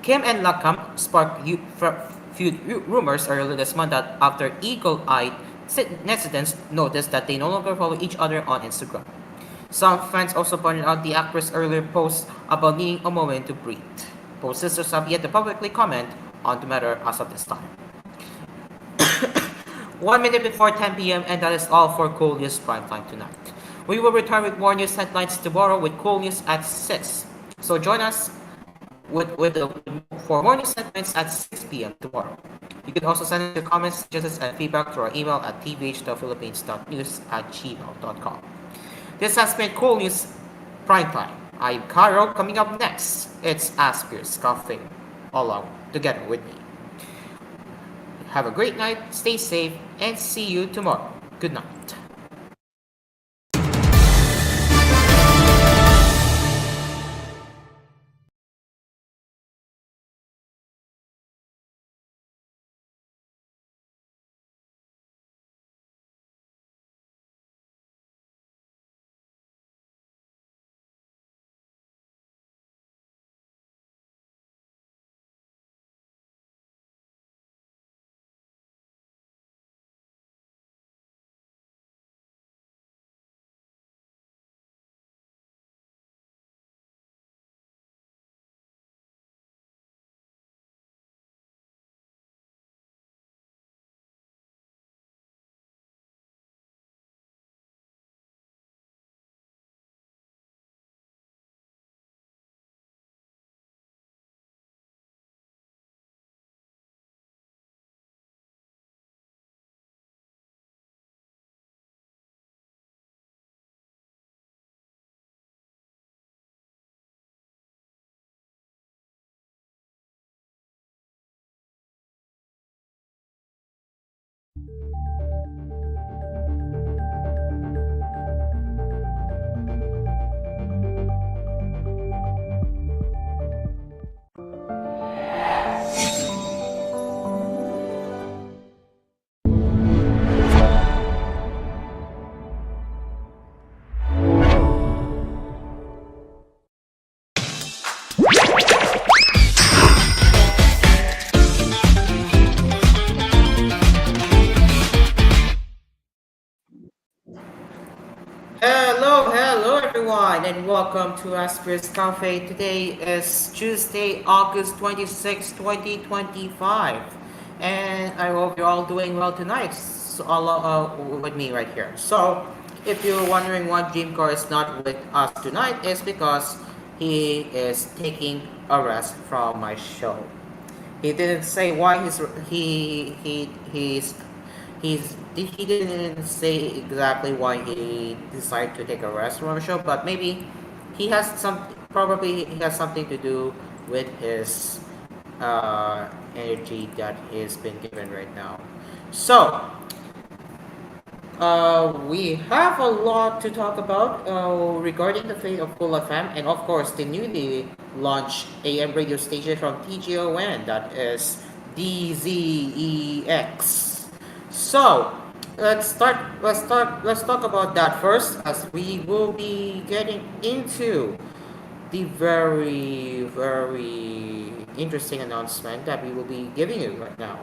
Kim and Lakam sparked feud rumors earlier this month that after eagle-eyed netizens noticed that they no longer follow each other on Instagram. Some fans also pointed out the actress' earlier post about needing a moment to breathe. Both sisters have yet to publicly comment on the matter as of this time. 1 minute before 10 p.m. and that is all for Cool News Primetime tonight. We will return with more news headlines tomorrow with Cool News at 6. So join us for more news headlines at 6 p.m. tomorrow. You can also send us your comments, suggestions, and feedback to our email at tvh.philippines.news@gmail.com. This has been Cool News Primetime. I'm Caro. Coming up next, it's Asphere's Cafe, along together with me. Have a great night, stay safe, and see you tomorrow. Good night. Hello everyone, and welcome to Asphere's Cafe. Today is Tuesday, August 26, 2025, and I hope you're all doing well tonight. So, all with me right here. So, if you're wondering why Jim Car is not with us tonight, it's because he is taking a rest from my show. He didn't say why he didn't say exactly why he decided to take a rest from the show, but maybe he has something to do with his energy that he's been given right now. So we have a lot to talk about regarding the fate of Cool FM and of course the newly launched AM radio station from TGON, that is DZEX. So let's talk about that first, as we will be getting into the very interesting announcement that we will be giving you right now.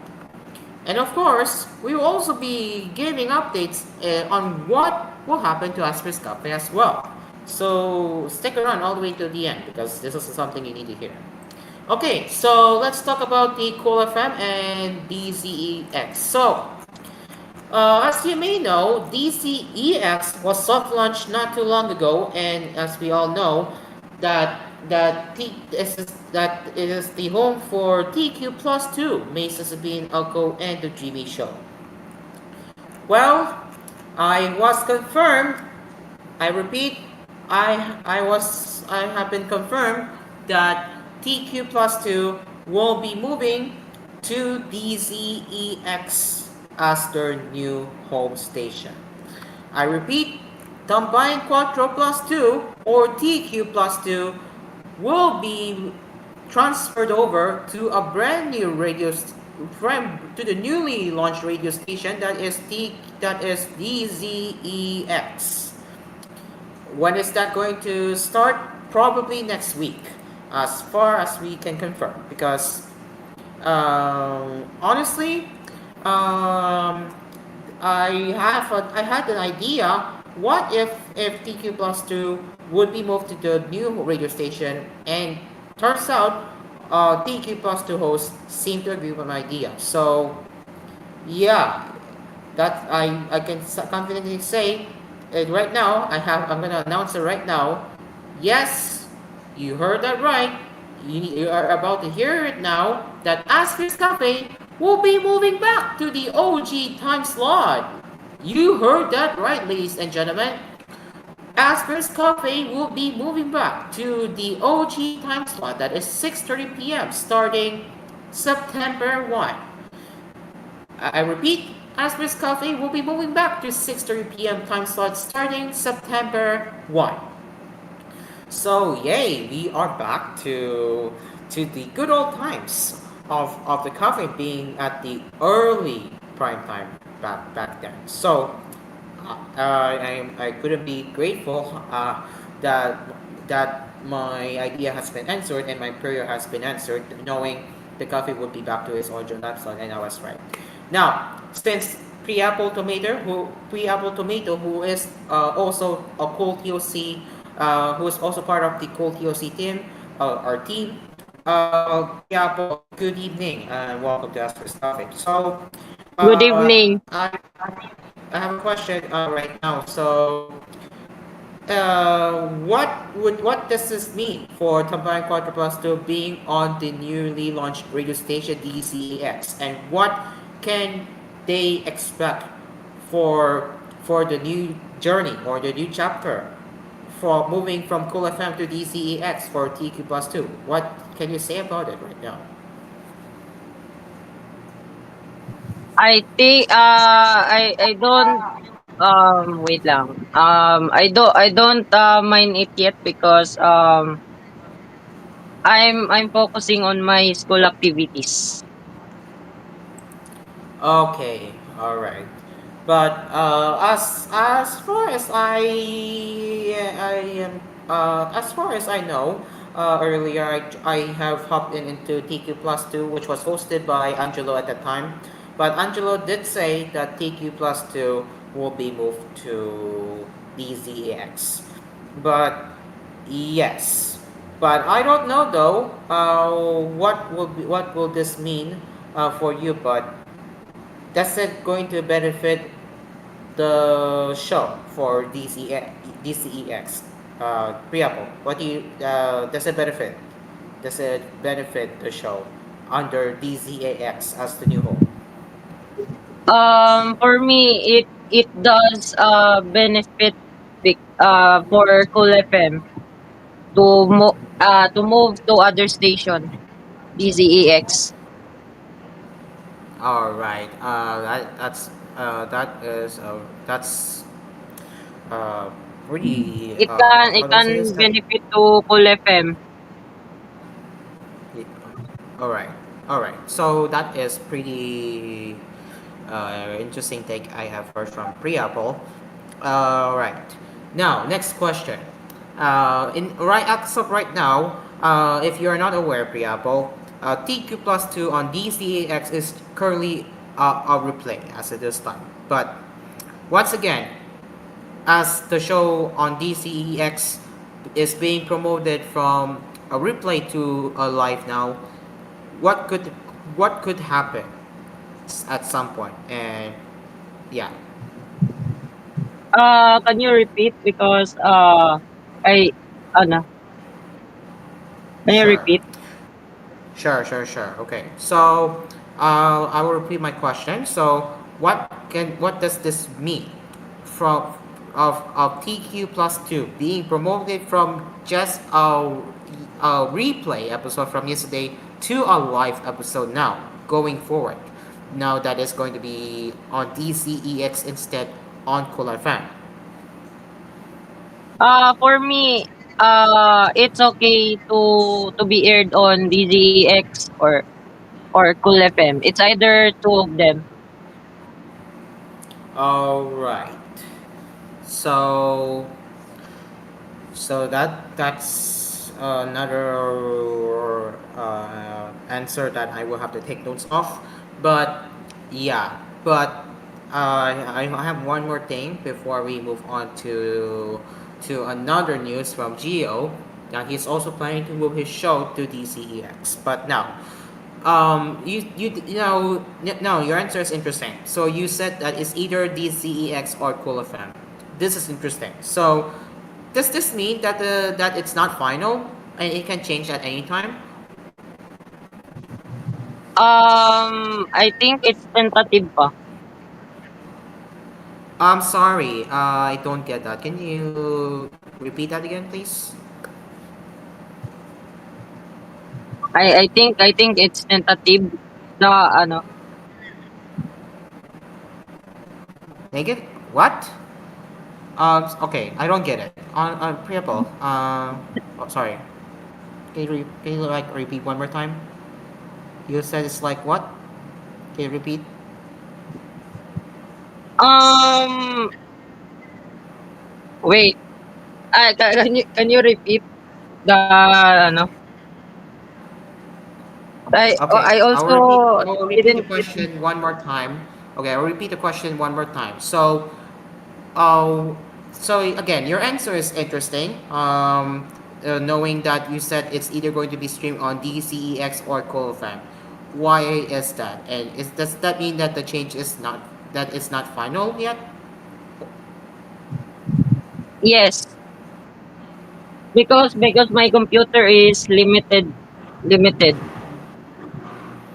And of course, we will also be giving updates on what will happen to Asphere's Cafe as well. So stick around all the way to the end because this is something you need to hear. Okay, so let's talk about the Cool FM and DZEX. So, as you may know, DZEX was soft launched not too long ago, and as we all know, that it is the home for TQ Plus 2, Mason Sabine, Alco, and the Jimmy Show. Well, I was confirmed. I repeat, I have been confirmed that TQ Plus 2 will be moving to DZEX as their new home station. I repeat, Combined Quattro Plus 2 or TQ Plus 2 will be transferred over to a brand new to the newly launched radio station that is DZEX. When is that going to start? Probably next week. as far as we can confirm. Because honestly, um, I had an idea. What if TQ Plus 2 would be moved to the new radio station, and turns out TQ Plus 2 hosts seem to agree with my idea. So yeah, that I can confidently say it right now. I'm gonna announce it right now. Yes, you heard that right. You are about to hear it now that Asphere's Cafe will be moving back to the OG time slot. You heard that right, ladies and gentlemen. Asphere's Cafe will be moving back to the OG time slot, that is 6:30 p.m. starting September 1. I repeat, Aspers Cafe will be moving back to 6:30 p.m. time slot starting September 1. So yay, we are back to the good old times of the cafe being at the early prime time back then. So I couldn't be grateful that that my idea has been answered and my prayer has been answered, knowing the coffee would be back to its original laptop, and I was right. Now, since Pre-Apple Tomato, who is also a cool TOC, who is also part of the cool TOC team, our team. Pre-Apple, good evening and welcome to Ask for Coffee. So, Good uh, evening. I, I have a question right now. So, what does this mean for Tambayan Quadruple being on the newly launched radio station DCAX, and what can they expect for the new journey or the new chapter for moving from Cool FM to DCEX for TQ Plus 2? What can you say about it right now? I don't wait lang. I don't mind it yet because I'm focusing on my school activities. Okay, all right. But as far as I am as far as I know, earlier I have hopped into TQ Plus 2, which was hosted by Angelo at the time. But Angelo did say that TQ Plus 2 will be moved to DZAX. But yes, but I don't know though. What will this mean for you? But that's it going to benefit the show for DCEX Priapo. What do you does it benefit? Does it benefit the show under DZAX as the new home? For me, it does benefit for Cool FM to move to other station DZEX. All right. That's uh, pretty It can how it do I say this? can benefit to Cool FM. Yeah. All right. All right. So that is pretty interesting take I have heard from Priapol. All right. Now, next question. In right as of right now, if you are not aware, Priapol, TQ plus 2 on DCAX is currently a replay as it is time. But once again, as the show on DCEX is being promoted from a replay to a live now, what could what could happen at some point? And yeah, Can you repeat because I ano, can you sure. repeat? Sure. Okay. So, I will repeat my question. So, what does this mean from of TQ plus 2 being promoted from just a replay episode from yesterday to a live episode now going forward? Now that is going to be on DCEX instead on Cooler Fan. For me, it's okay to be aired on DZX or Cool FM. It's either two of them. All right. So So that's another answer that I will have to take notes of. But yeah, but I have one more thing before we move on to another news from Geo. Now he's also planning to move his show to DCEX. But now, no, your answer is interesting. So you said that it's either DCEX or Cool FM. This is interesting. So does this mean that that it's not final and it can change at any time? I think it's tentative pa. I'm sorry, I don't get that. Can you repeat that again, please? I think it's tentative. The ano, Negative? What? Okay, I don't get it. On Priapol, oh, sorry. Can you like repeat one more time? You said it's like what? Can you repeat? um wait. Can you repeat the ano? I Okay, I also will repeat the didn't get. question one more time. Okay, I will repeat the question one more time. Uh, so again, your answer is interesting. Knowing that you said it's either going to be streamed on DCEX or CoFam. Why is that? And does that mean that the change is not that it's not final yet? Yes, because my computer is limited.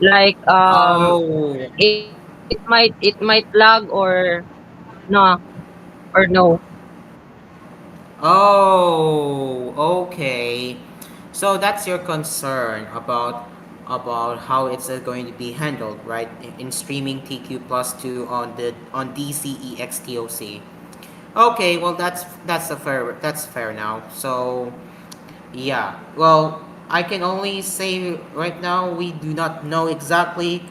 Like Oh, it might lag or no or no. oh, okay. So that's your concern about how it's going to be handled, right? In streaming TQ plus two on the on DCEXTOC. Okay, well that's fair now. So yeah, well, I can only say right now we do not know exactly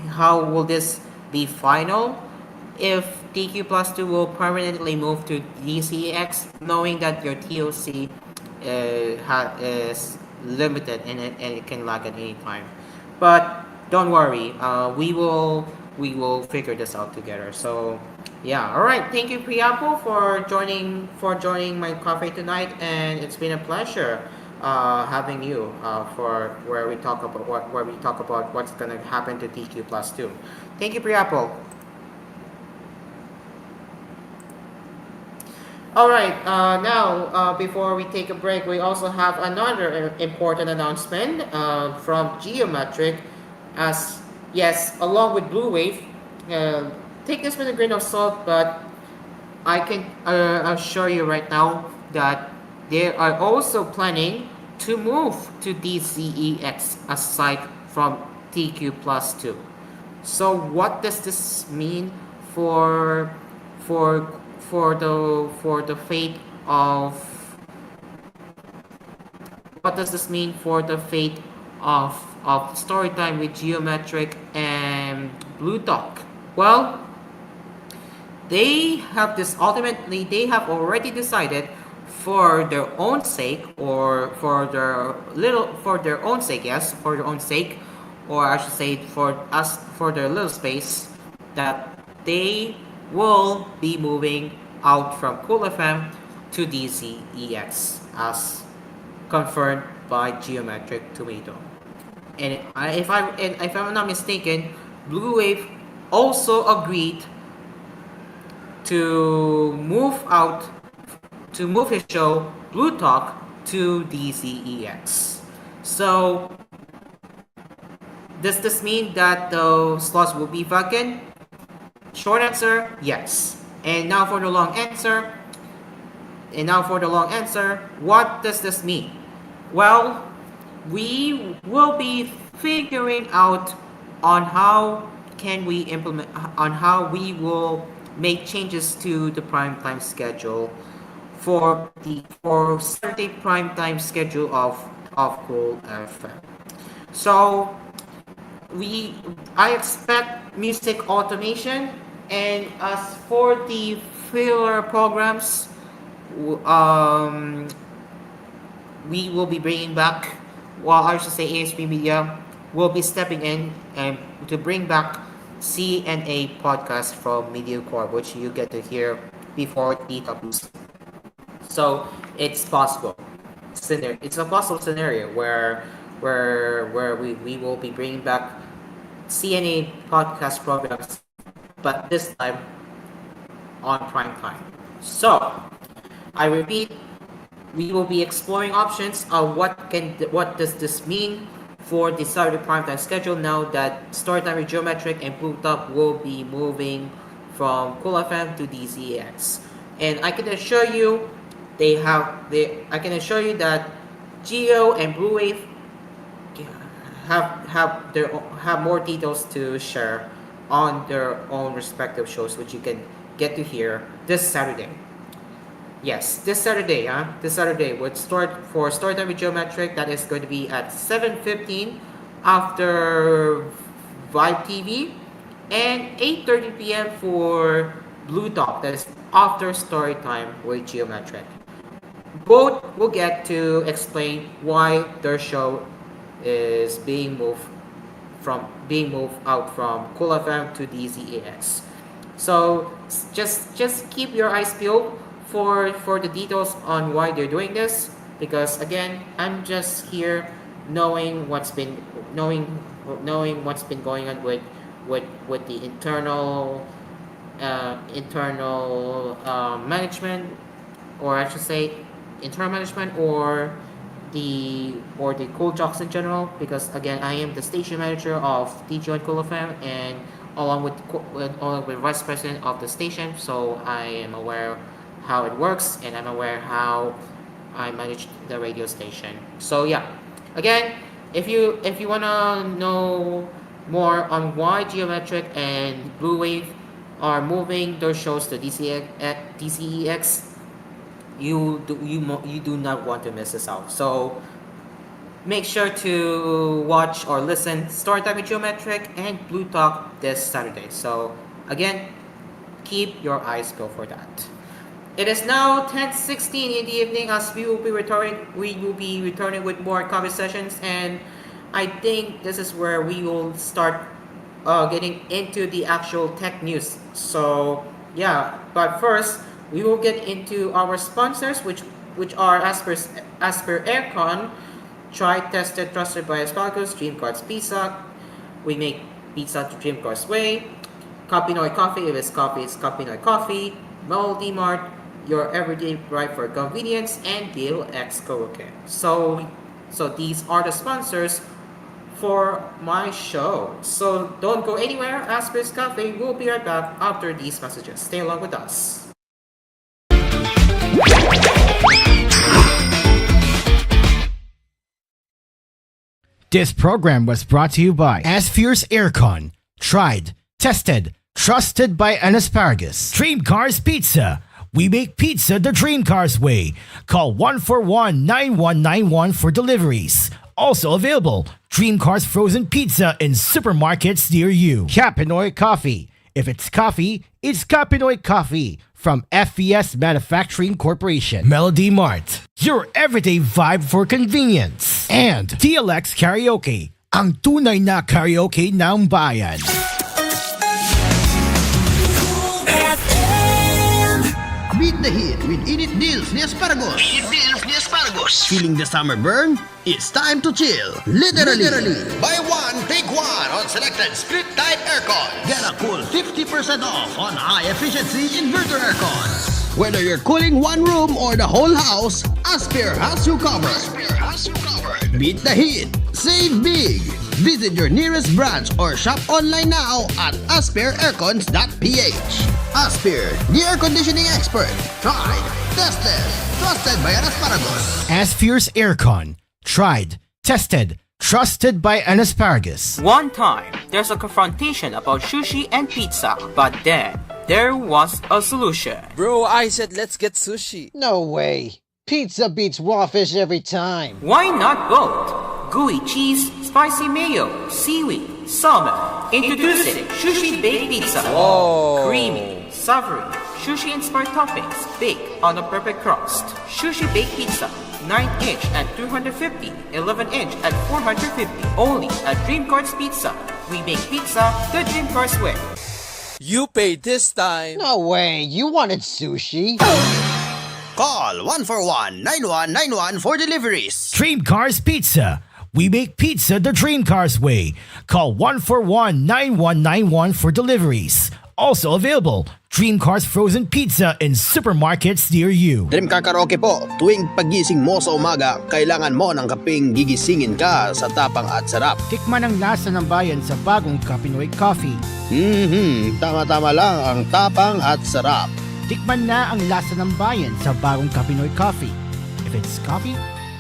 how will this be final. If TQ plus 2 will permanently move to DCX, knowing that your TOC is limited and it can lag at any time. But don't worry, we will figure this out together. So yeah, all right. Thank you, Priyapo, for joining my cafe tonight, and it's been a pleasure having you for where we talk about what's gonna happen to TQ plus two. Thank you, Priyapo. All right. Now, before we take a break, we also have another important announcement from Geometric. As yes, along with Blue Wave, uh, take this with a grain of salt, but I can assure you right now that they are also planning to move to DCEX aside from TQ plus 2. So what does this mean for for for the fate of what does this mean for the fate of Storytime with Geometric and Blue Talk? Well, they have already decided for their own sake or for their own sake, yes, for their own sake, or I should say for us, for their little space, that they will be moving out from Cool FM to DCEX as confirmed by Geometric Tomato. And if I'm not mistaken, Blue Wave also agreed to move his show Blue Talk to DCEX. So does this mean that the slots will be vacant? Short answer, yes. And now for the long answer. And now for the long answer, what does this mean? Well, we will be figuring out on how can we implement on how we will make changes to the prime time schedule for Saturday prime time schedule of Cool FM. So we I expect music automation, and as for the filler programs, um, we will be bringing back, well, I should say ASP Media will be stepping in and to bring back CNA podcast from MediaCorp, which you get to hear before DWC. So it's possible. It's a possible scenario where we will be bringing back CNA podcast programs, but this time on prime time. So I repeat, we will be exploring options of what does this mean for the Saturday primetime schedule now that Storytime with Geometric and Blue Top will be moving from Cool FM to DZX. And I can assure you I can assure you that Geo and Blue Wave have more details to share on their own respective shows, which you can get to hear this Saturday. Yes, this Saturday, This Saturday would start for Storytime with Geometric. That is going to be at 7:15 after Vibe TV, and 8:30 p.m. for Blue Talk. That is after Storytime with Geometric. Both will get to explain why their show is being moved out from Cool FM to DZAX. So just keep your eyes peeled for the details on why they're doing this, because again, I'm just here knowing what's been going on with the internal management, or I should say internal management, or the Cool Jocks in general, because again, I am the station manager of TGO and Cool FM, and along with vice president of the station, so I am aware how it works, and I'm aware how I manage the radio station. So yeah, again, if you wanna know more on why Geometric and Blue Wave are moving their shows to DCEX, you do not want to miss this out. So make sure to watch or listen Storytime with Geometric and Blue Talk this Saturday. So again, keep your eyes peeled for that. It is now 10:16 in the evening as we will be returning with more cover sessions, and I think this is where we will start getting into the actual tech news. So yeah, but first we will get into our sponsors, which are Asphere Aircon, tried, tested, trusted by Asparagus, Dream Cards Pizza. We make pizza the Dream Cards way. Kapinoy Coffee, if it's coffee, it's Kapinoy Coffee. Melody Mart, your everyday right for convenience, and Deal X Karaoke. So these are the sponsors for my show. So don't go anywhere. Aspher's Cafe will be right back after these messages. Stay along with us. This program was brought to you by Asphere's Aircon. Tried, tested, trusted by an asparagus. Dream Cars Pizza. We make pizza the Dream Cars way. Call 141-9191 for deliveries. Also available, Dream Cars Frozen Pizza in supermarkets near you. Kapinoy Coffee. If it's coffee, it's Kapinoy Coffee from FES Manufacturing Corporation. Melody Mart. Your everyday vibe for convenience. And DLX Karaoke. Ang tunay na karaoke ng bayan. Beat the heat with Init Deals ni Asparagus. Feeling the summer burn? It's time to chill. Literally. Buy one, take one on selected split type aircon. Get a cool 50% off on high efficiency inverter aircon. Whether you're cooling one room or the whole house, Asphere has you covered. Beat the heat. Save big. Visit your nearest branch or shop online now at asphereaircons.ph. Asphere, the air conditioning expert. Tried, tested, trusted by an asparagus. Asphere's Aircon. Tried, tested, trusted by an asparagus. One time, there's a confrontation about sushi and pizza, but then there was a solution. Bro, I said let's get sushi. No way. Pizza beats raw fish every time. Why not both? Gooey cheese, spicy mayo, seaweed, salmon. Introducing Sushi Baked Pizza. Whoa. Creamy, savory, sushi-inspired toppings baked on a perfect crust. Sushi baked pizza, 9-inch at 250, 11-inch at 450. Only at Dream Cards Pizza. We make pizza the Dream Cards way. You paid this time. No way, you wanted sushi? Call 141-9191 for deliveries. Dream Cars Pizza. We make pizza the Dream Cars way. Call 141-9191 for deliveries. Also available, Dream Cars Frozen Pizza in supermarkets near you. Dream Car Karaoke po, tuwing pagising mo sa umaga, kailangan mo ng kapeng gigisingin ka sa tapang at sarap. Tikman ang lasa ng bayan sa bagong Kapinoy Coffee. Tama-tama lang ang tapang at sarap. Tikman na ang lasa ng bayan sa bagong Kapinoy Coffee. If it's coffee,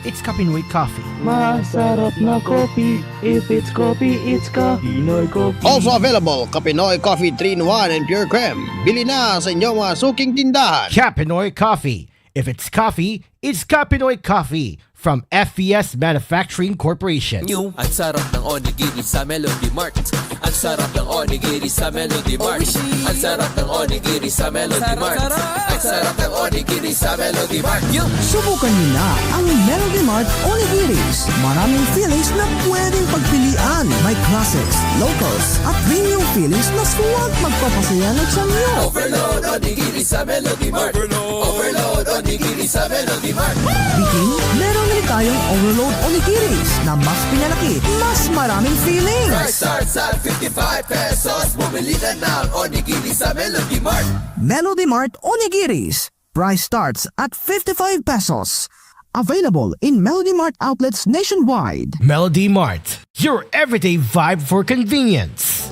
it's Kapinoy Coffee. Masarap na coffee. If it's coffee, it's Kapinoy Coffee. Also available, Kapinoy Coffee 3-in-1 and Pure Creme. Bili na sa inyong mga suking tindahan. Kapinoy Coffee. If it's coffee, it's Kapinoy Coffee from FES Manufacturing Corporation. Ang sarap ng onigiri sa Melody Mart. Ang sarap ng onigiri sa Melody Mart. Ang sarap ng onigiri sa Melody Mart. Ang sarap ng onigiri sa Melody Mart. Subukan niyo na ang Melody Mart Onigiris. Maraming fillings na pwedeng pagpilian. May classics, locals, at premium fillings na suwag magpapasaya ng samyo. Overload onigiri sa Melody Mart. Overload onigiri sa Melody Mart. Bikin, meron rin tayong Overload Onigiris na mas pinalaki, mas maraming fillings. Price starts at 55 pesos. Bumili na ng onigiri sa Melody Mart. Melody Mart Onigiris. Price starts at 55 pesos. Available in Melody Mart outlets nationwide. Melody Mart, your everyday vibe for convenience.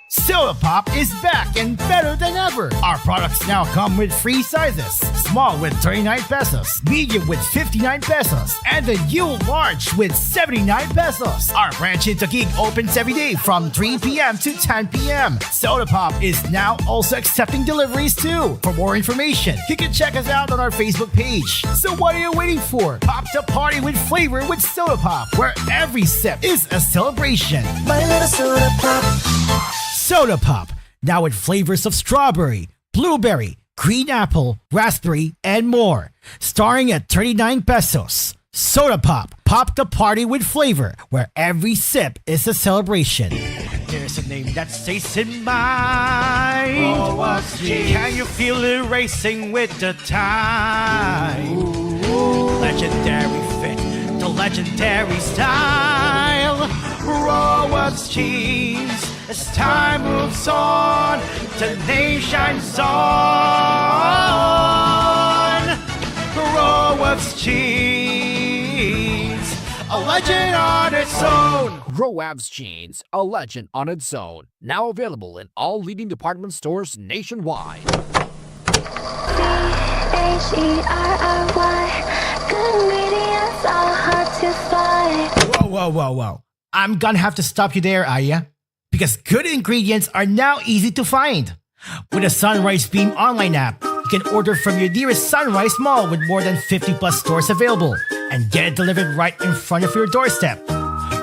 Soda Pop is back and better than ever. Our products now come with free sizes. Small with 39 pesos, medium with 59 pesos, and the new large with 79 pesos. Our branch in Taguig opens every day from 3 p.m. to 10 p.m. Soda Pop is now also accepting deliveries too. For more information, you can check us out on our Facebook page. So what are you waiting for? Pop the party with flavor with Soda Pop, where every sip is a celebration. My little soda pop. Soda Pop, now with flavors of strawberry, blueberry, green apple, raspberry, and more. Starting at 39 pesos. Soda Pop, pop the party with flavor, where every sip is a celebration. There's a name that stays in mind. Can you feel it racing with the time? Legendary fit, the legendary style. Rowas cheese. As time moves on, the name shines on. Rowas cheese, a legend on its own. Roab's Jeans, a legend on its own. Now available in all leading department stores nationwide. H-E-R-R-Y. Good ingredients are hard to find. Whoa. I'm gonna have to stop you there, Aya. Because good ingredients are now easy to find. With a Sunrise Beam online app, you can order from your nearest Sunrise Mall with more than 50 plus stores available and get it delivered right in front of your doorstep.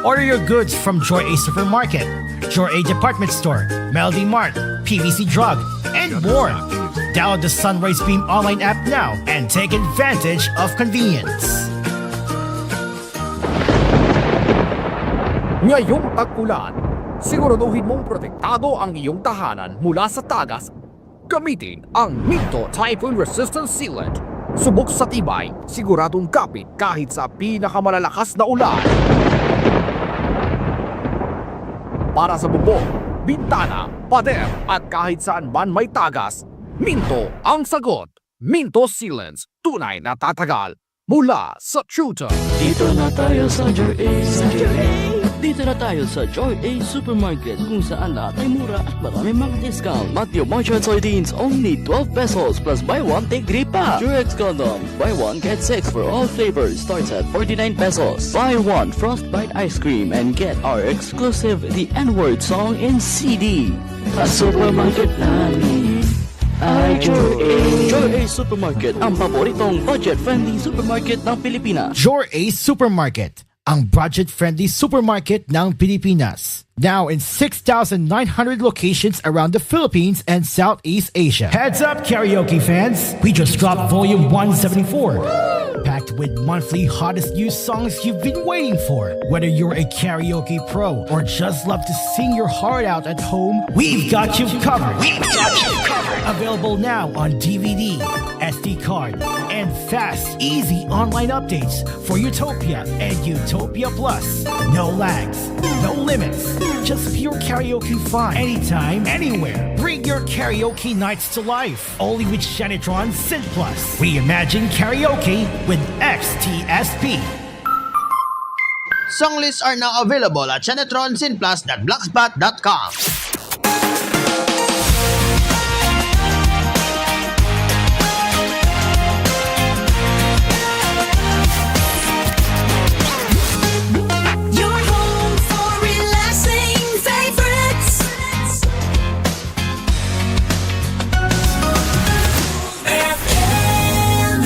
Order your goods from Joy A Supermarket, Joy A Department Store, Melody Mart, PVC Drug, and more. Download the Sunrise Beam online app now and take advantage of convenience. Ngayong tag-ulan, siguraduhin mong protektado ang iyong tahanan mula sa tagas. Gamitin ang Minto Typhoon Resistant Sealant. Subok sa tibay, siguradong kapit kahit sa pinakamalalakas na ulan. Para sa bubong, bintana, pader at kahit saan man may tagas, Minto ang sagot. Minto Sealants, tunay na tatagal mula sa Chuta. Dito na tayo sa Joy A. Dito na tayo sa Joy A Supermarket kung saan lahat ay mura at maraming mga discount. Matthew Margarine Sardines only 12 pesos plus buy one take 3 pa. Durex condoms buy one get 6 for all flavors starts at 49 pesos. Buy one Frostbite ice cream and get our exclusive The N-Word song in CD. A supermarket namin ay Joy A. Joy A Supermarket, ang paboritong budget-friendly supermarket ng Pilipinas. Joy A Supermarket, ang budget-friendly supermarket ng Pilipinas. Now in 6,900 locations around the Philippines and Southeast Asia. Heads up, karaoke fans! We just dropped volume 174. Packed with monthly hottest new songs you've been waiting for. Whether you're a karaoke pro or just love to sing your heart out at home, we've got you covered. Available now on DVD, SD card, and fast, easy online updates for Utopia and Utopia Plus. No lags, no limits, just pure karaoke fun. Anytime, anywhere. Bring your karaoke nights to life. Only with Shanitron Synth Plus. Reimagine karaoke with XTSP. Song lists are now available at shanetronsinplus.blogspot.com. Your home for relaxing favorites. FM.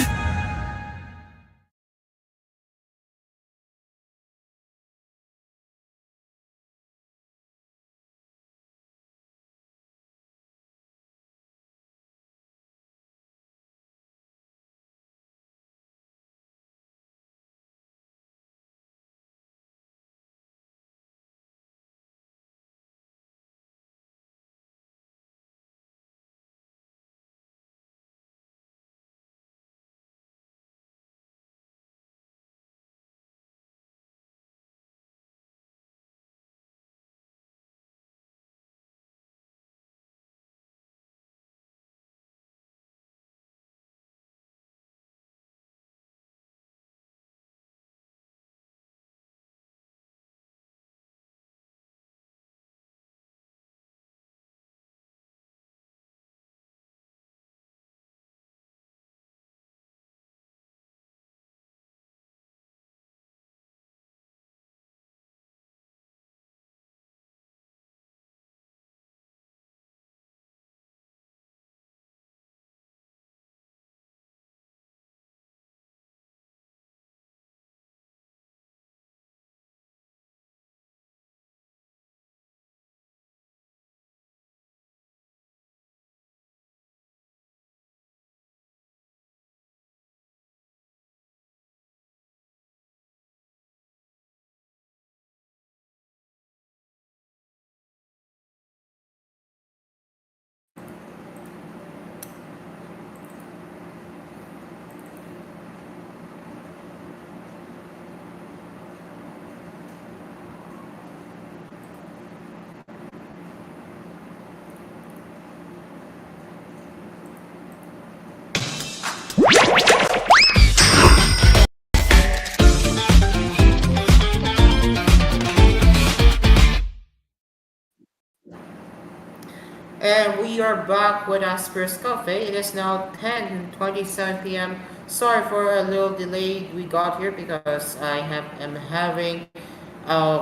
And we are back with Asphere's Cafe. It is now 10:27 p.m. Sorry for a little delay we got here because am having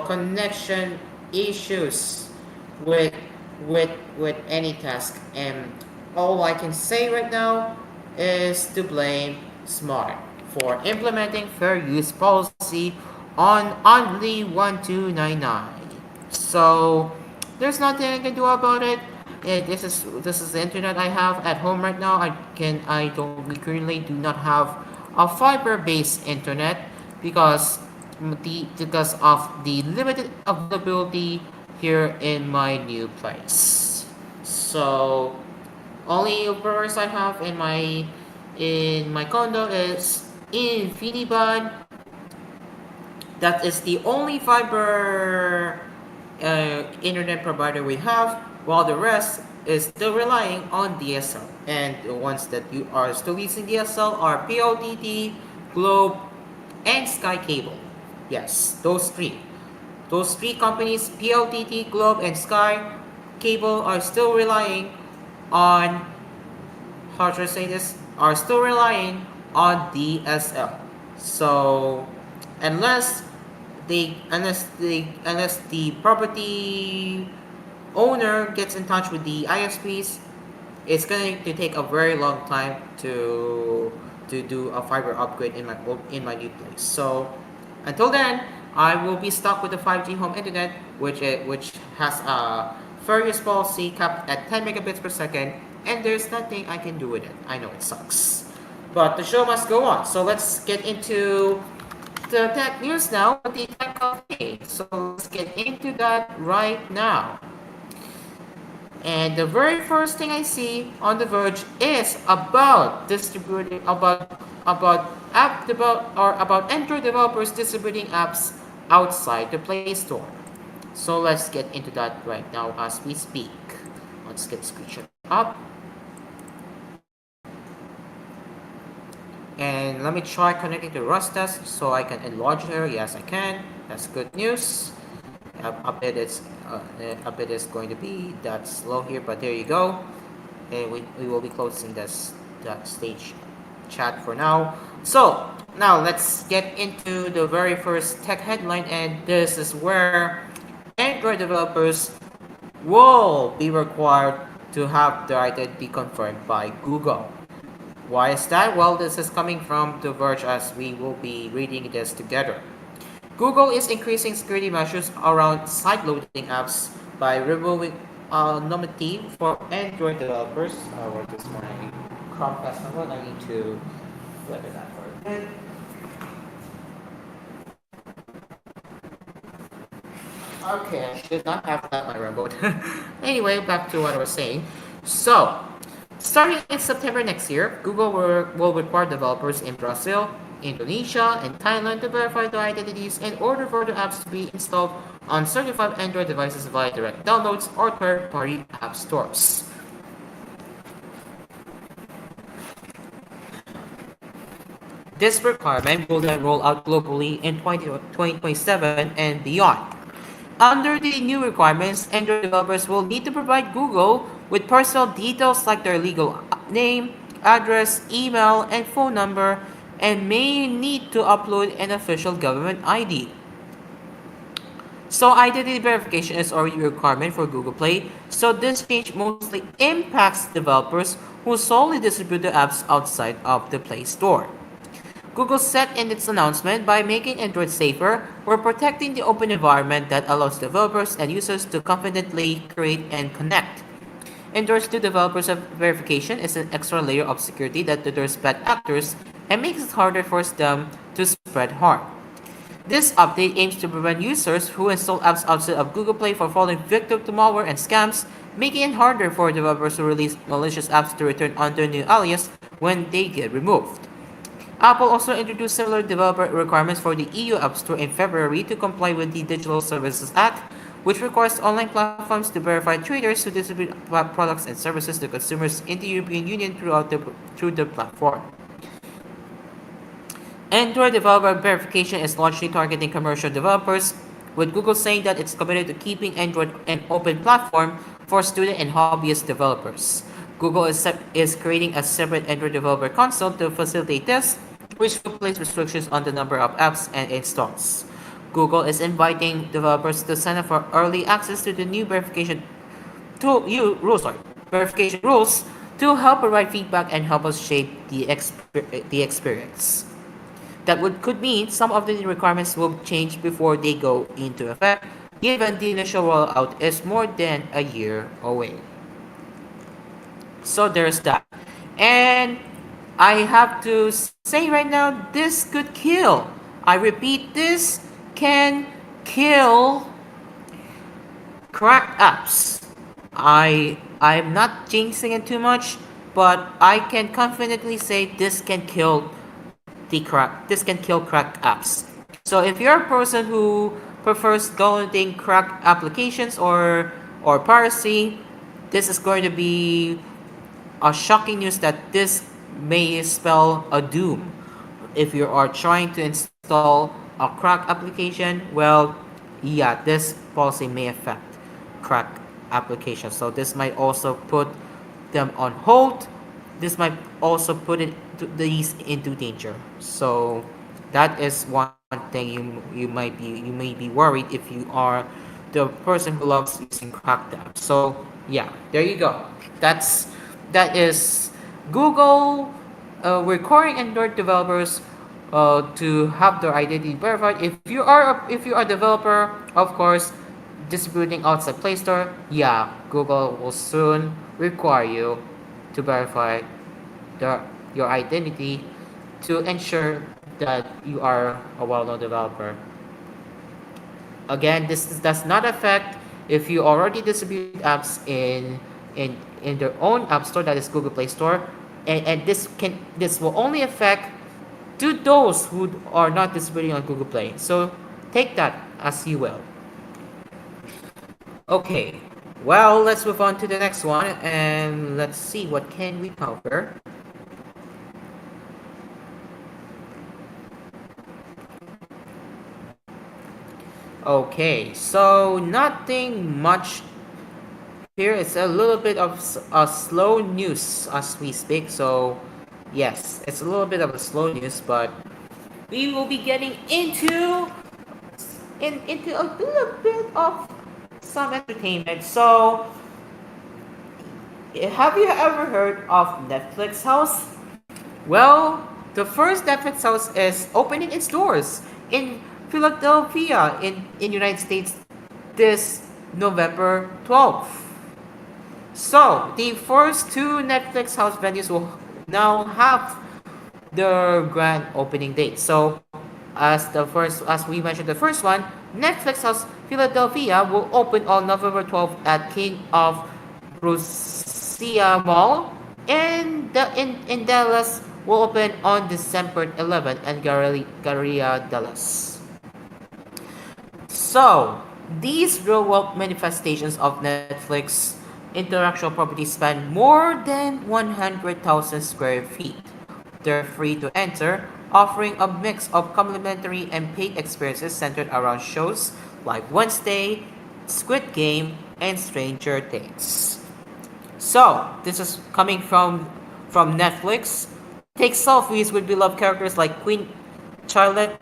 connection issues with with any task, and all I can say right now is to blame Smart for implementing fair use policy on only 1299. So there's nothing I can do about it. This is the internet I have at home right now. I don't we currently do not have a fiber-based internet because of the limited availability here in my new place. So only operators I have in my condo is Infiniband. That is the only fiber internet provider we have, while the rest is still relying on DSL. And the ones that you are still using DSL are PLDT, Globe, and Sky Cable. Yes, those three. Those three companies, PLDT, Globe, and Sky Cable, are still relying on, how should I say this? Are still relying on DSL. So unless unless the property owner gets in touch with the ISPs, it's going to take a very long time to do a fiber upgrade in my new place. So until then, I will be stuck with the 5G home internet, which has a fair use policy capped at 10 megabits per second, and there's nothing I can do with it. I know it sucks, but the show must go on. So let's get into the tech news now with the tech of the day. So let's get into that right now. And the very first thing I see on The Verge is about distributing about app develop or about Android developers distributing apps outside the Play Store. So let's get into that right now as we speak. Let's get the screenshot up. And let me try connecting to Rustest so I can enlarge here. Yes, I can. That's good news. A bit is going to be that slow here, but there you go. And we will be closing that stage chat for now. So now let's get into the very first tech headline, and this is where Android developers will be required to have their identity confirmed by Google. Why is that? Well, this is coming from The Verge as we will be reading this together. Google is increasing security measures around side-loading apps by removing anonymity for Android developers. What is my Chromecast number? I need to look at that for a bit. Okay, I should not have that on my remote. Anyway, back to what I was saying. So, starting in September next year, Google will require developers in Brazil, Indonesia, and Thailand to verify their identities in order for the apps to be installed on certified Android devices via direct downloads or third-party app stores. This requirement will then roll out globally in 2027 and beyond. Under the new requirements, Android developers will need to provide Google with personal details like their legal name, address, email, and phone number, and may need to upload an official government ID. So identity verification is already a requirement for Google Play, so this change mostly impacts developers who solely distribute the apps outside of the Play Store. Google said in its announcement, by making Android safer, we're protecting the open environment that allows developers and users to confidently create and connect. Android's new developers verification is an extra layer of security that deters bad actors and makes it harder for them to spread harm. This update aims to prevent users who install apps outside of Google Play from falling victim to malware and scams, making it harder for developers to release malicious apps to return under new alias when they get removed. Apple also introduced similar developer requirements for the EU App Store in February to comply with the Digital Services Act, which requires online platforms to verify traders who distribute products and services to consumers in the European Union through the platform. Android developer verification is largely targeting commercial developers, with Google saying that it's committed to keeping Android an open platform for student and hobbyist developers. Google is creating a separate Android developer console to facilitate this, which will place restrictions on the number of apps and installs. Google is inviting developers to sign up for early access to the new verification rules to help provide feedback and help us shape the experience. That could mean some of the requirements will change before they go into effect, given the initial rollout is more than a year away. So there's that. And I have to say right now, this could kill. I repeat, this can kill cracked apps. I'm not jinxing it too much, but I can confidently say this can kill cracked apps. So if you're a person who prefers downloading cracked applications or piracy, this is going to be a shocking news that this may spell a doom. If you are trying to install a cracked application, well, yeah, this policy may affect cracked applications. So this might also put them on hold. This might also put these into danger. So that is one thing you may be worried if you are the person who loves using cracked apps. So yeah, there you go. That is Google requiring Android developers to have their identity verified. If you are a developer, of course, distributing outside Play Store, yeah, Google will soon require you to verify the, your identity to ensure that you are a well-known developer. Again, does not affect if you already distribute apps in their own app store, that is Google Play Store, and this will only affect to those who are not distributing on Google Play. So take that as you will. Okay, well, let's move on to the next one and let's see what can we cover. Okay, so nothing much here. It's a little bit of a slow news as we speak. So yes, it's a little bit of a slow news, but we will be getting into a little bit of some entertainment. So have you ever heard of Netflix House? Well, the first Netflix House is opening its doors in Philadelphia in United States this November 12th. So the first two Netflix House venues will now have the grand opening date. So as we mentioned, the first one, Netflix House Philadelphia will open on November 12th at King of Prussia Mall, and in Dallas will open on December 11th and Galleria Dallas. So these real-world manifestations of Netflix intellectual property span more than 100,000 square feet. They're free to enter, offering a mix of complimentary and paid experiences centered around shows like Wednesday, Squid Game, and Stranger Things. So, this is coming from Netflix. Take selfies with beloved characters like Queen Charlotte,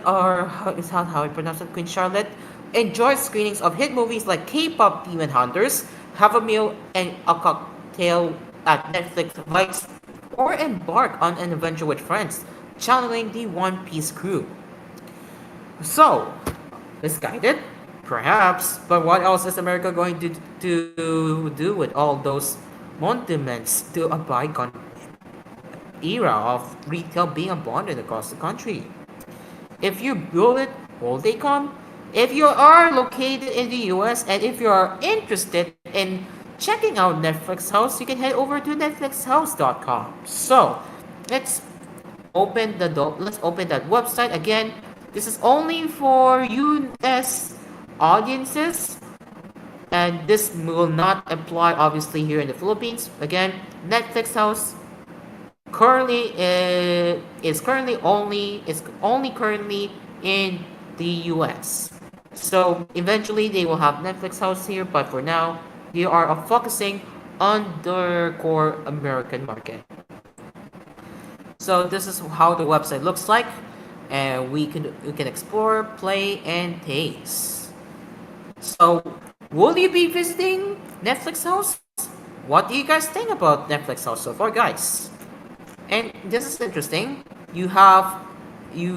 or how is that how I pronounce it? Queen Charlotte. Enjoy screenings of hit movies like K-pop Demon Hunters. Have a meal and a cocktail at Netflix Lights, or embark on an adventure with friends, channeling the One Piece crew. So, misguided? Perhaps, but what else is America going to do with all those monuments to a bygone era of retail being abandoned across the country? If you build it, will they come? If you are located in the US and if you are interested in checking out Netflix House, you can head over to netflixhouse.com. So, let's let's open that website again. This is only for US audiences, and this will not apply obviously here in the Philippines. Again, Netflix House currently is only currently in the US. So eventually they will have Netflix House here, but for now they are focusing on their core American market. So this is how the website looks like, and we can explore, play, and taste. So will you be visiting Netflix House? What do you guys think about Netflix House so far, guys? And this is interesting. You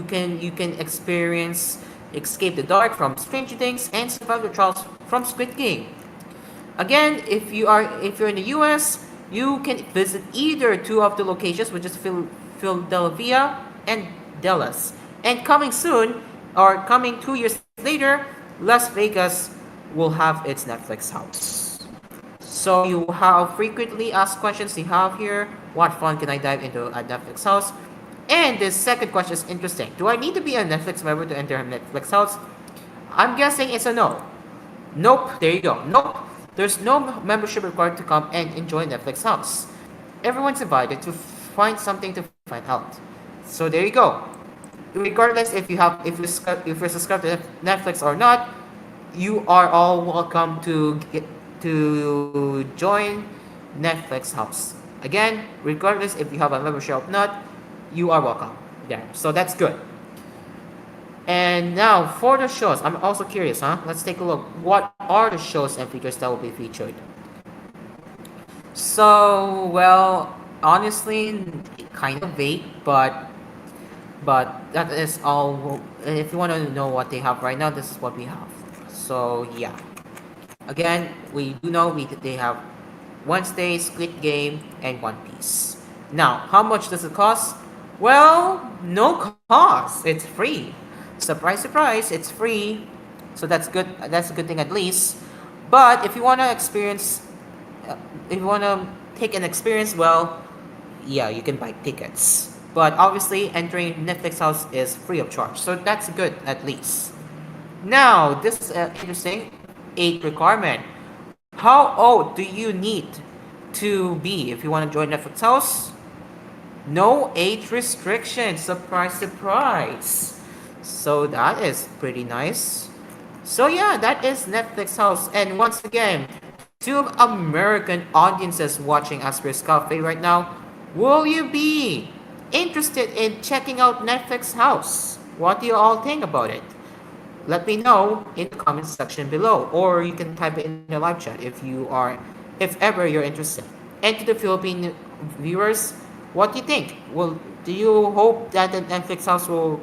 can experience Escape the Dark from Stranger Things and survive the trials from Squid Game. Again, if you're in the US, you can visit either two of the locations, which is Philadelphia and Dallas. And coming soon, or coming 2 years later, Las Vegas will have its Netflix house. So you have frequently asked questions you have here. What fun can I dive into a Netflix house? And this second question is interesting. Do I need to be a Netflix member to enter a Netflix house? I'm guessing it's a no. Nope, there you go. Nope. There's no membership required to come and enjoy Netflix house. Everyone's invited to find something to find out. So there you go. Regardless if you're subscribed to Netflix or not, you are all welcome to join Netflix house. Again, regardless if you have a membership or not, you are welcome. Yeah, so that's good. And now for the shows, I'm also curious, huh? Let's take a look. What are the shows and features that will be featured? So, well, honestly, kind of vague, but But that is all. If you want to know what they have right now, this is what we have. So yeah, again, we do know they have Wednesday, Squid Game, and One Piece. Now, how much does it cost? Well, no cost. It's free. Surprise, surprise, it's free. So that's good. That's a good thing at least. But if you want to experience, if you want to take an experience, well, yeah, you can buy tickets. But obviously, entering Netflix House is free of charge. So that's good at least. Now, this is interesting. Age requirement. How old do you need to be if you want to join Netflix House? No age restriction. Surprise, surprise. So that is pretty nice. So yeah, that is Netflix House. And once again, to American audiences watching Asphere's Cafe right now, will you be interested in checking out Netflix House? What do you all think about it? Let me know in the comment section below, or you can type it in the live chat if ever you're interested. And to the Philippine viewers, what do you think? Do you hope that the Netflix House will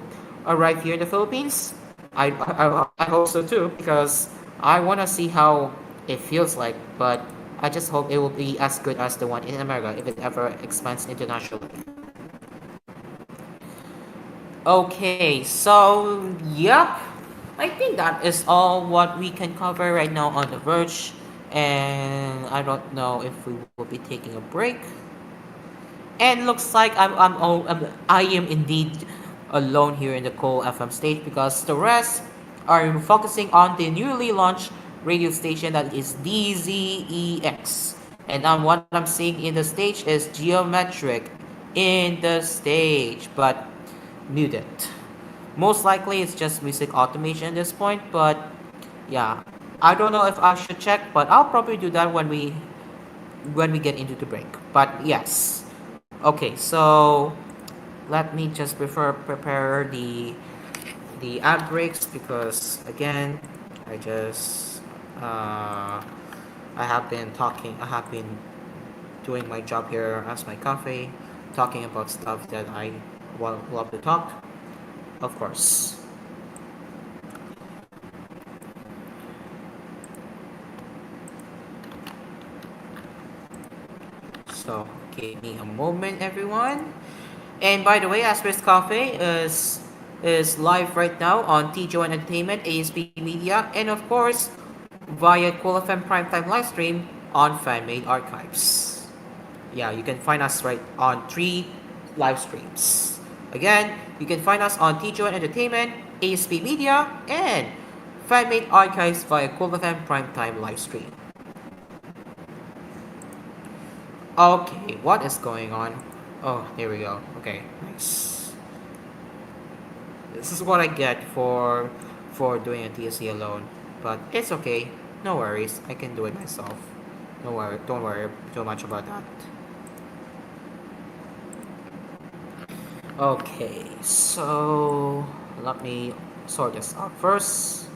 arrive here in the Philippines? I hope so too, because I want to see how it feels like, but I just hope it will be as good as the one in America if it ever expands internationally. Okay, so yeah, I think that is all what we can cover right now on The Verge, and I don't know if we will be taking a break. And looks like I am indeed alone here in the Cole FM stage because the rest are focusing on the newly launched radio station that is DZEX. And what I'm seeing in the stage is geometric in the stage, but muted. Most likely it's just music automation at this point, but yeah, I don't know if I should check, but I'll probably do that when we get into the break. But yes. Okay, so let me just prepare the ad breaks because again, I just I have been doing my job here as my cafe, talking about stuff that I love to talk, of course. So give me a moment, everyone. And by the way, Aspir's Cafe is live right now on TJO Entertainment, ASP Media, and of course via Cool FM Primetime Livestream on Fanmade Archives. Yeah, you can find us right on 3 live streams. Again, you can find us on TJO Entertainment, ASP Media, and Fanmade Archives via Cool FM Primetime Livestream. Okay, what is going on? Oh, there we go. Okay, nice. This is what I get for doing a TSC alone. But it's okay. No worries. I can do it myself. Don't worry too much about that. Okay, so let me sort this out first.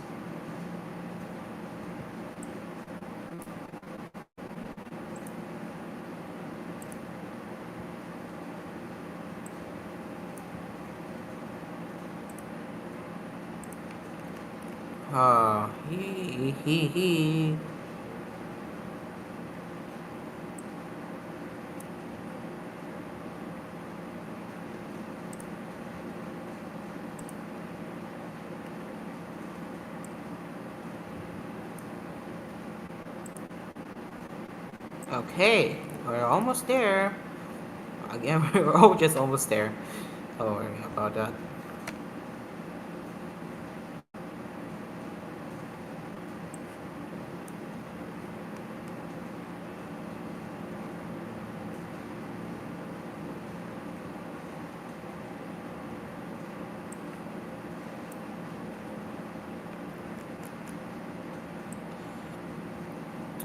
He. Okay, we're almost there. Again, we're all just almost there. Don't worry about that.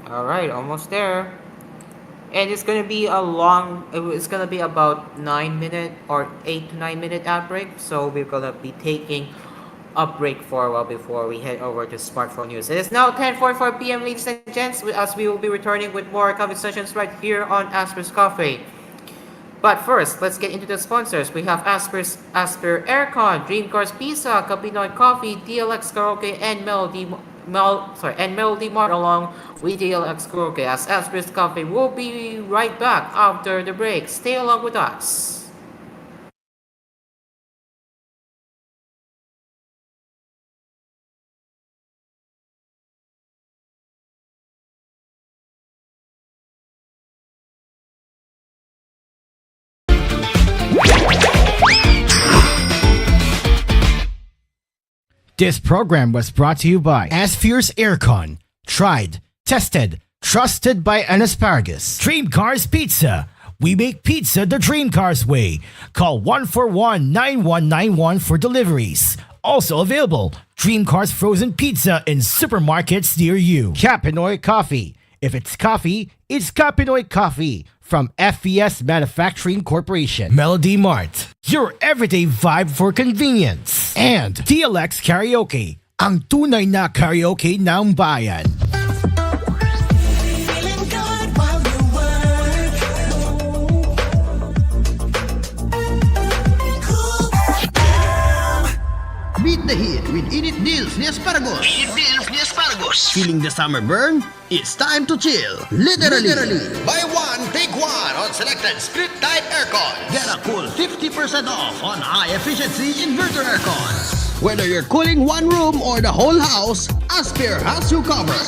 Alright, almost there. And it's gonna be it's gonna be about 9 minute or 8 to 9 minute ad break. So we're gonna be taking a break for a while before we head over to smartphone news. It is now 10:44 p.m. ladies and gents, as we will be returning with more conversations right here on Asper's Cafe. But first, let's get into the sponsors. We have Asphere Aircon, Dream Cars Pizza, Kapinoy Coffee, DLX Karaoke, and Melody Mart along with DLX Karaoke. As Asphere's Coffee will be right back after the break. Stay along with us. This program was brought to you by Asphere's Aircon. Tried, tested, trusted by an asparagus. Dream Cars Pizza. We make pizza the Dream Cars way. Call 141-9191 for deliveries. Also available, Dream Cars Frozen Pizza in supermarkets near you. Kapinoy Coffee. If it's coffee, it's Kapinoy Coffee from FVS Manufacturing Corporation. Melody Mart, your everyday vibe for convenience. And DLX Karaoke, ang tunay na karaoke ng bayan. Feeling good while you work. Cool FM. Beat the heat with Init Deals ni Asparagus. Init Deals ni Asparagus. Feeling the summer burn? It's time to chill. Literally. Buy one, take one on selected split type aircon. Get a cool 50% off on high efficiency inverter aircons. Whether you're cooling one room or the whole house, Asphere has you covered.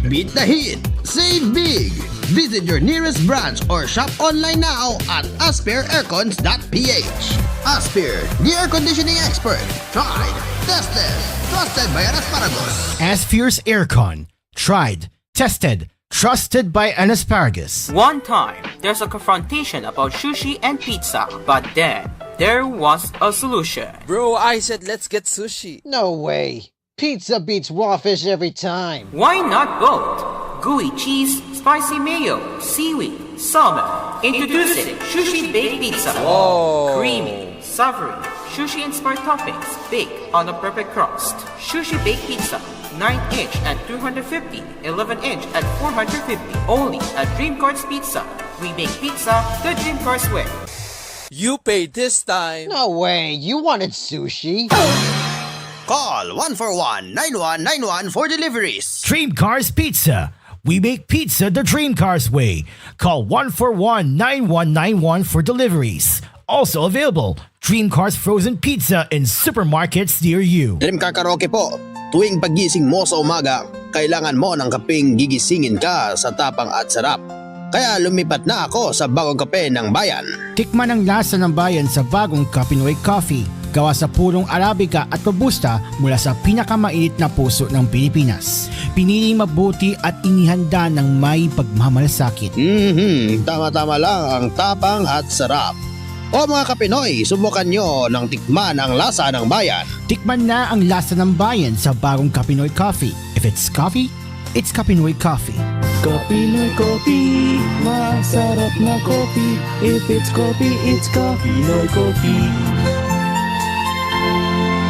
Beat the heat. Save big. Visit your nearest branch or shop online now at asphereaircons.ph. Asphere, the air conditioning expert. Tried, tested, trusted by an asparagus. Asphere's Aircon. Tried, tested, trusted by an asparagus. One time, there's a confrontation about sushi and pizza, but then there was a solution. Bro, I said let's get sushi. No way. Pizza beats raw fish every time. Why not both? Gooey cheese, spicy mayo, seaweed, salmon. Introducing Sushi Baked Pizza. Whoa. Creamy, savory, sushi-inspired toppings baked on a perfect crust. Sushi Baked Pizza. 9-inch at 250, 11-inch at 450. Only at Dream Cars Pizza. We make pizza the Dream Cars way. You paid this time. No way. You wanted sushi. Call 141-9191 for deliveries. Dream Cars Pizza. We make pizza the Dream Cars way. Call 141-9191 for deliveries. Also available, Dream Cars Frozen Pizza in supermarkets near you. Dream Car Karaoke po. Tuwing pagising mo sa umaga, kailangan mo ng kapeng gigisingin ka sa tapang at sarap. Kaya lumipat na ako sa bagong kape ng bayan. Tikman ang lasa ng bayan sa bagong Kapinoy Coffee. Gawa sa purong Arabica at Robusta mula sa pinakamainit na puso ng Pilipinas. Pinili mabuti at inihanda ng may pagmamalasakit. Tama-tama lang ang tapang at sarap. O mga Kapinoy, subukan nyo ng tikman ang lasa ng bayan. Tikman na ang lasa ng bayan sa bagong Kapinoy Coffee. If it's coffee, it's Kapinoy Coffee. Kapinoy Coffee, masarap na coffee. If it's coffee, it's Kapinoy Coffee.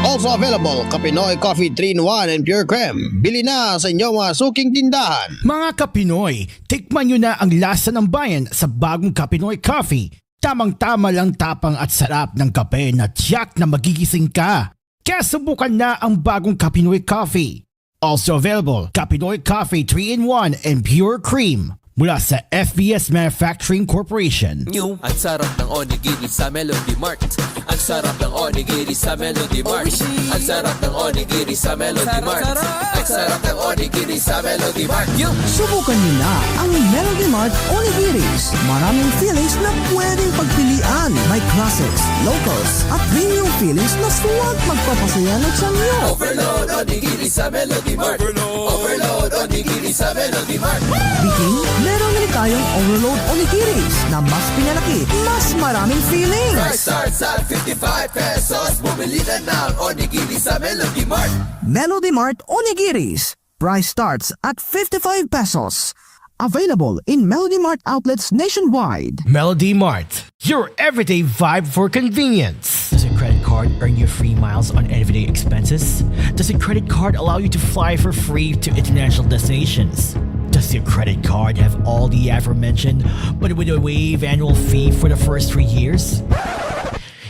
Also available, Kapinoy Coffee 3-in-1 and Pure Creme. Bili na sa inyong mga suking tindahan. Mga Kapinoy, tikman nyo na ang lasa ng bayan sa bagong Kapinoy Coffee. Tamang-tama lang tapang at sarap ng kape na tiyak na magigising ka. Kaya subukan na ang bagong Kapinoy Coffee. Also available, Kapinoy Coffee 3-in-1 and Pure Cream mula sa FVS Manufacturing Corporation. Ang sarap ng onigiri sa Melody Mart. Ang sarap ng onigiri sa Melody Mart. Ang sarap ng onigiri sa Melody Mart. Ang sarap ng onigiri sa Melody Mart. Subukan niyo na ang Melody Mart Onigiris. Maraming fillings na pwedeng pagpilian. May classics, locals, at premium fillings na suwag magpapasaya ng sanyo. Overload onigiri sa Melody Mart. Overload onigiri sa Melody Mart. Biking, meron din tayong Overload Onigiris na mas pinalaki, mas maraming fillings. Price starts at 55 pesos. Bumili na ng onigiri sa Melody Mart. Melody Mart Onigiris. Price starts at 55 pesos. Available in Melody Mart outlets nationwide. Melody Mart, your everyday vibe for convenience. Does a credit card earn you free miles on everyday expenses? Does a credit card allow you to fly for free to international destinations? Does Does your credit card have all the aforementioned, but with a waive annual fee for the first 3 years?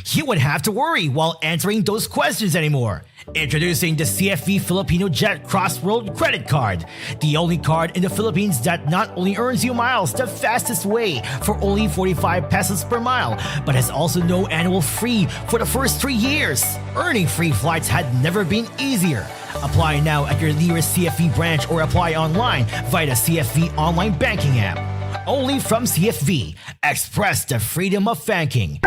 You wouldn't have to worry while answering those questions anymore. Introducing the CFV Filipino Jet Cross World Credit Card, the only card in the Philippines that not only earns you miles the fastest way for only 45 pesos per mile, but has also no annual fee for the first 3 years. Earning free flights had never been easier. Apply now at your nearest CFV branch or apply online via the CFV online banking app. Only from CFV. Express the freedom of banking.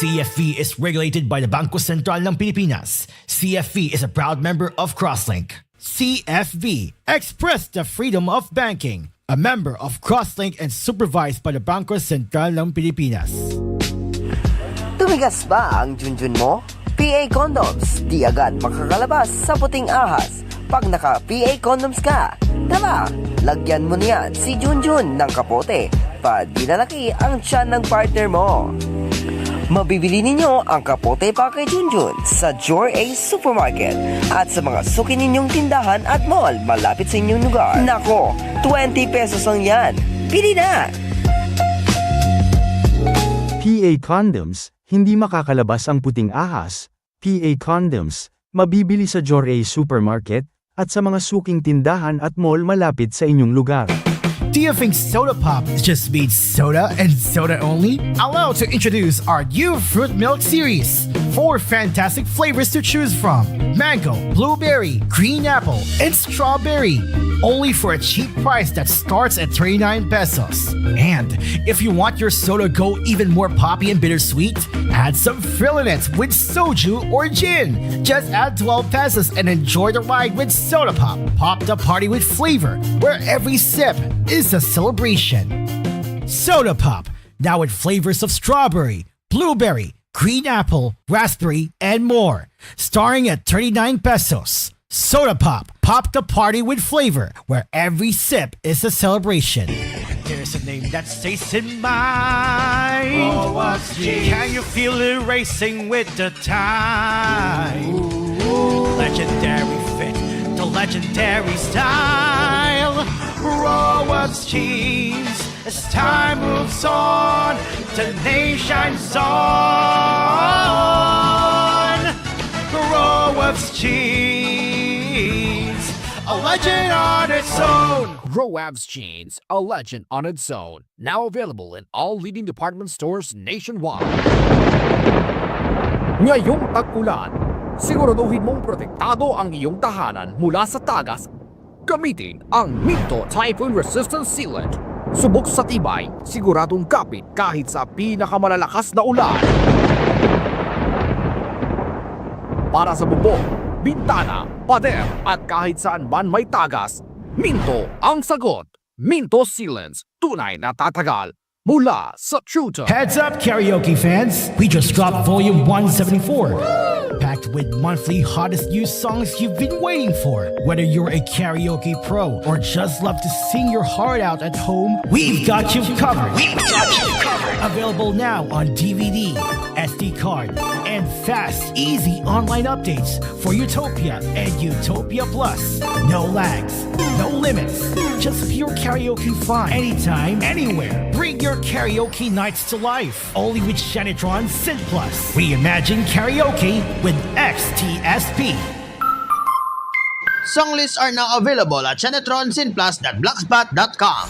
CFV is regulated by the Bangko Sentral ng Pilipinas. CFV is a proud member of Crosslink. CFV. Express the freedom of banking. A member of Crosslink and supervised by the Bangko Sentral ng Pilipinas. Tumigas ba ang junjun mo? PA Condoms, di agad makakalabas sa puting ahas. Pag naka-PA Condoms ka, tara, lagyan mo niyan si Junjun ng kapote. Pa di lalaki ang tiyan ng partner mo. Mabibili ninyo ang kapote pa kay Junjun sa Jor A Supermarket at sa mga suki ninyong tindahan at mall malapit sa inyong lugar. Nako, 20 pesos lang yan. Pili na! PA Condoms, hindi makakalabas ang puting ahas. PA Condoms, mabibili sa Jor A Supermarket at sa mga suking tindahan at mall malapit sa inyong lugar. Do you think soda pop just means soda and soda only? Allow to introduce our new fruit milk series. 4 fantastic flavors to choose from. Mango, blueberry, green apple, and strawberry. Only for a cheap price that starts at 39 pesos. And if you want your soda go even more poppy and bittersweet, add some fill in it with soju or gin. Just add 12 pesos and enjoy the ride with soda pop. Pop the party with flavor, where every sip is a celebration. Soda Pop, now with flavors of strawberry, blueberry, green apple, raspberry, and more. Starting at 39 pesos. Soda Pop, pop the party with flavor, where every sip is a celebration. There's a name that stays in mind. Oh, what's this? Can you feel it racing with the time? Legendary fit, the legendary style. Raw what's cheese as time moves on, the nation shines on. Raw what's cheese, a legend on its own. Roab's Jeans, a legend on its own. Now available in all leading department stores nationwide. Ngayong tag-ulan, siguraduhin mong protektado ang iyong tahanan mula sa tagas. Gamitin ang Minto Typhoon Resistant Sealant. Subok sa tibay, siguradong kapit kahit sa pinakamalalakas na ulan. Para sa bubong, bintana, pader at kahit saan man may tagas, Minto ang sagot. Minto Sealants, tunay na tatagal mula sa Chuta. Heads up, karaoke fans! We just dropped volume 174. Packed with monthly hottest new songs you've been waiting for. Whether you're a karaoke pro or just love to sing your heart out at home, we've got you covered. Available now on DVD, SD card, and fast, easy online updates for Utopia and Utopia Plus. No lags, no limits, just pure karaoke fun. Anytime, anywhere. Bring your karaoke nights to life. Only with Shanitron Synth Plus. Reimagine karaoke with XTSP. Song lists are now available at shanetronsinplus.blogspot.com.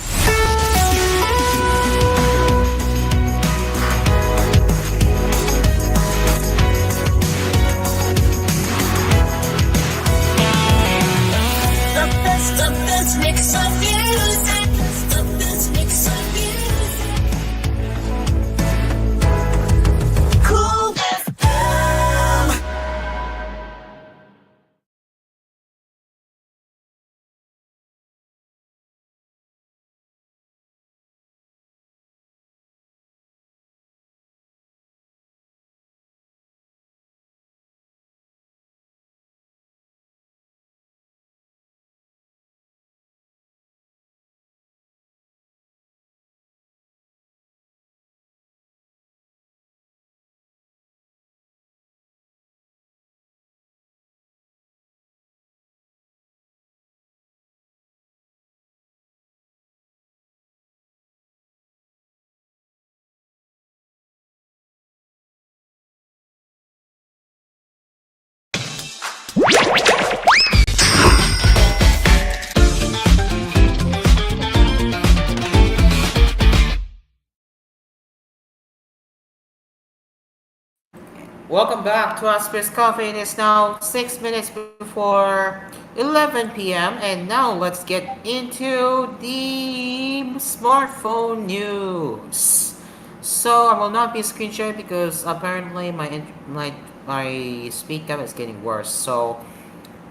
Welcome back to Asphere's Coffee. It is now 6 minutes before 11 p.m. And now let's get into the smartphone news. So I will not be screen sharing because apparently my speed gap is getting worse.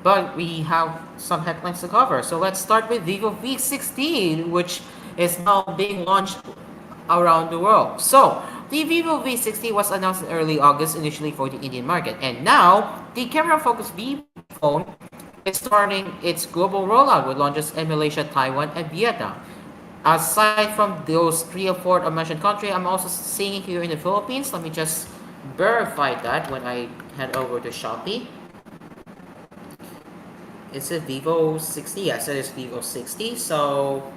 But we have some headlines to cover. So let's start with Vivo V16, which is now being launched around the world. So, the Vivo V60 was announced in early August initially for the Indian market, and now the camera-focused Vivo phone is starting its global rollout with launches in Malaysia, Taiwan, and Vietnam. Aside from those three or four I mentioned country, I'm also seeing it here in the Philippines. Let me just verify that when I head over to Shopee. Is it Vivo 60? Yes, it is Vivo 60. So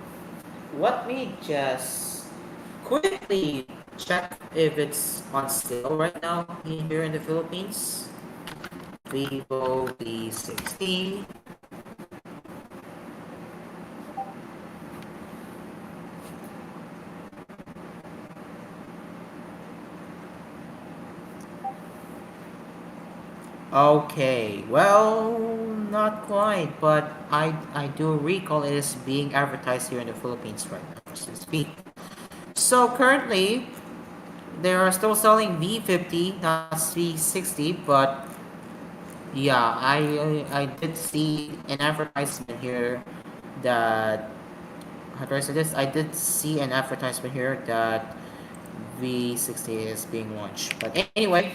let me just quickly check if it's on sale right now here in the Philippines. Vivo V60. Okay, well, not quite, but I do recall it is being advertised here in the Philippines right now as we speak. So currently, they are still selling V50, not V60, but yeah, I did see an advertisement here that how do I say this? I did see an advertisement here that V60 is being launched. But anyway,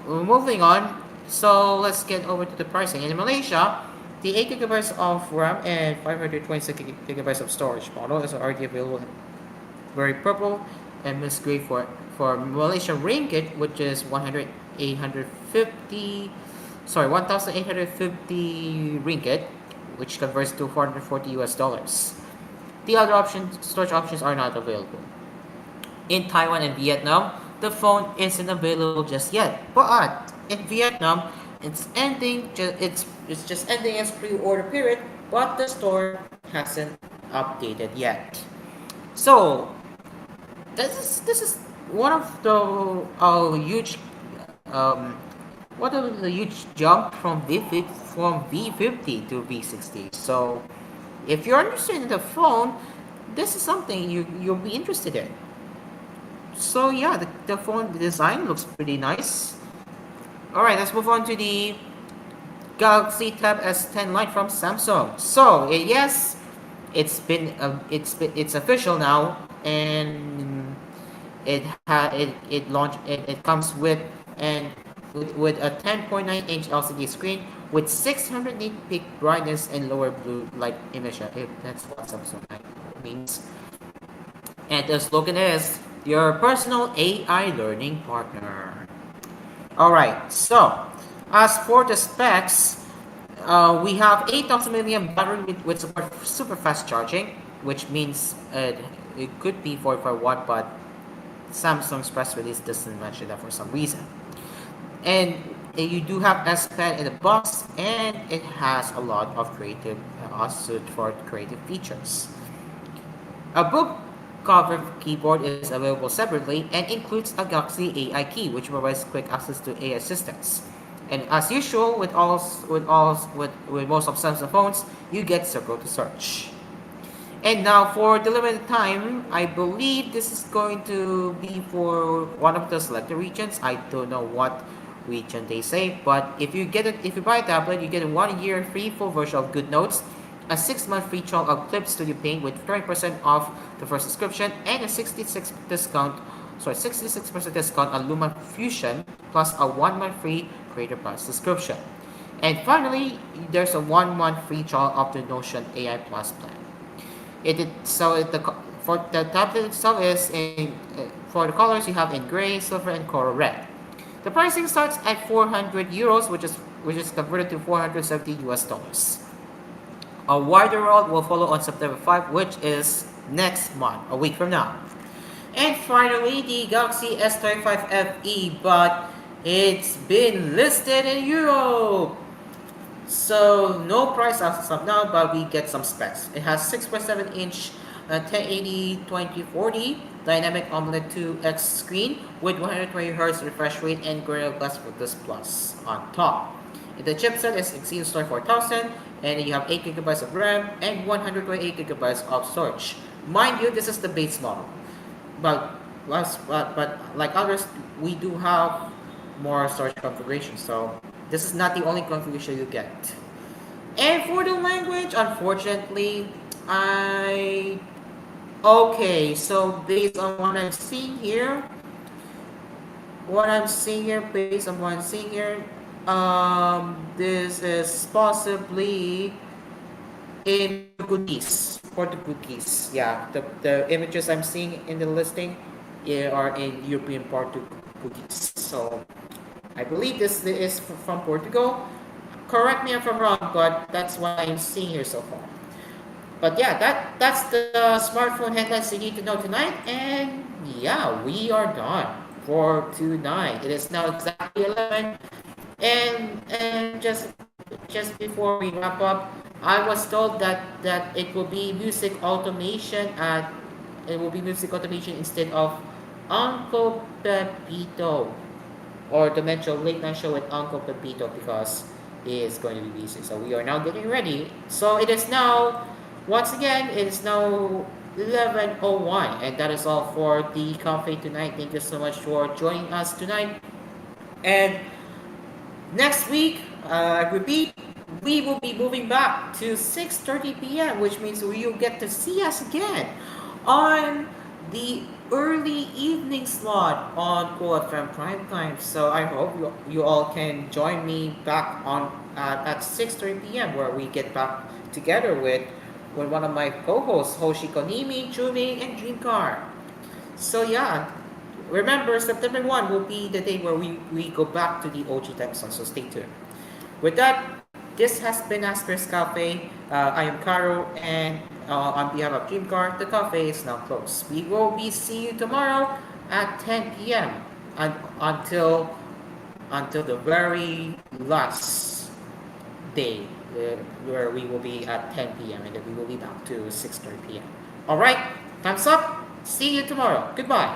moving on. So let's get over to the pricing. In Malaysia, the 8 gigabytes of RAM and 526 gigabytes of storage model is already available very purple and Miss Gray for Malaysian ringgit, which is 1,850 ringgit, which converts to 440 US dollars. The other storage options are not available. In Taiwan and Vietnam, the phone isn't available just yet, but in Vietnam, it's just ending its pre-order period, but the store hasn't updated yet. So this is one of the huge um, what of the huge jump from V50 to V60. So if you're interested in the phone, this is something you'll be interested in. So yeah, the phone design looks pretty nice. All right, let's move on to the Galaxy Tab S10 Lite from Samsung. So yes, it's official now, and it comes with and with a 10.9-inch LCD screen with 600 nit peak brightness and lower blue light emission. If that's what Samsung means. And the slogan is your personal AI learning partner. Alright, so as for the specs, we have 8,000 milliamp battery with support for super fast charging, which means it could be 45 watt, but Samsung's press release doesn't mention that for some reason. And you do have S Pen in the box, and it has a lot of creative suit for creative features. A book cover keyboard is available separately and includes a Galaxy AI key, which provides quick access to AI assistants. And as usual with most of Samsung phones, you get Circle to search. And now for the limited time, I believe this is going to be for one of the selected regions. I don't know what region they say, but if you buy a tablet, you get a 1 year free full version of Good Notes, a 6-month free trial of Clip Studio Paint with 30% off the first subscription, and a 66% discount on Luma Fusion, plus a 1-month free Creator Plus subscription. And finally, there's a 1-month free trial of the Notion AI Plus plan. For the tablet itself is in for the colors you have in gray, silver, and coral red. The pricing starts at 400 euros, which is converted to 470 US dollars. A wider rollout will follow on September 5, which is next month, a week from now. And finally, the Galaxy S35 FE, but it's been listed in Europe. So no price as of now, but we get some specs. It has 6.7-inch 1080 2040 Dynamic AMOLED 2X screen with 120Hz refresh rate and Gorilla Glass Focus Plus on top. The chipset is Exynos Store 4000, and you have 8 GB of RAM and 128 GB of storage. Mind you, this is the base model. But, but like others, we do have more storage configuration, so this is not the only configuration you get. And for the language, unfortunately, I... Okay, so based on what I'm seeing here, based on what I'm seeing here, this is possibly in Portuguese. Yeah, the images I'm seeing in the listing are in European Portuguese. So I believe this is from Portugal. Correct me if I'm wrong, but that's what I'm seeing here so far. But yeah, that's the smartphone headlines you need to know tonight. And yeah, we are done for tonight. It is now exactly 11. And just before we wrap up, I was told that it will be music automation instead of Uncle Pepito, or the Metro Late Night Show with Uncle Pepito, because he is going to be busy. So we are now getting ready. So it is now, once again, it is now 11:01, and that is all for the cafe tonight. Thank you so much for joining us tonight. And next week, I repeat, we will be moving back to 6:30 p.m., which means you'll get to see us again on the early evening slot on Cool FM Prime Time. So I hope you all can join me back on at 6:30 p.m., where we get back together with one of my co-hosts, Hoshi Konimi, Juving, and Dreamcar. So yeah, remember, September 1 will be the day where we go back to the OG time zone, so stay tuned. With that, this has been Asper's Cafe. I am Caro, and on behalf of Dreamcar, the cafe is now closed. We will be seeing you tomorrow at 10 p.m. and until the very last day, where we will be at 10 p.m. and then we will be back to 6:30 p.m. All right, thumbs up. See you tomorrow. Goodbye.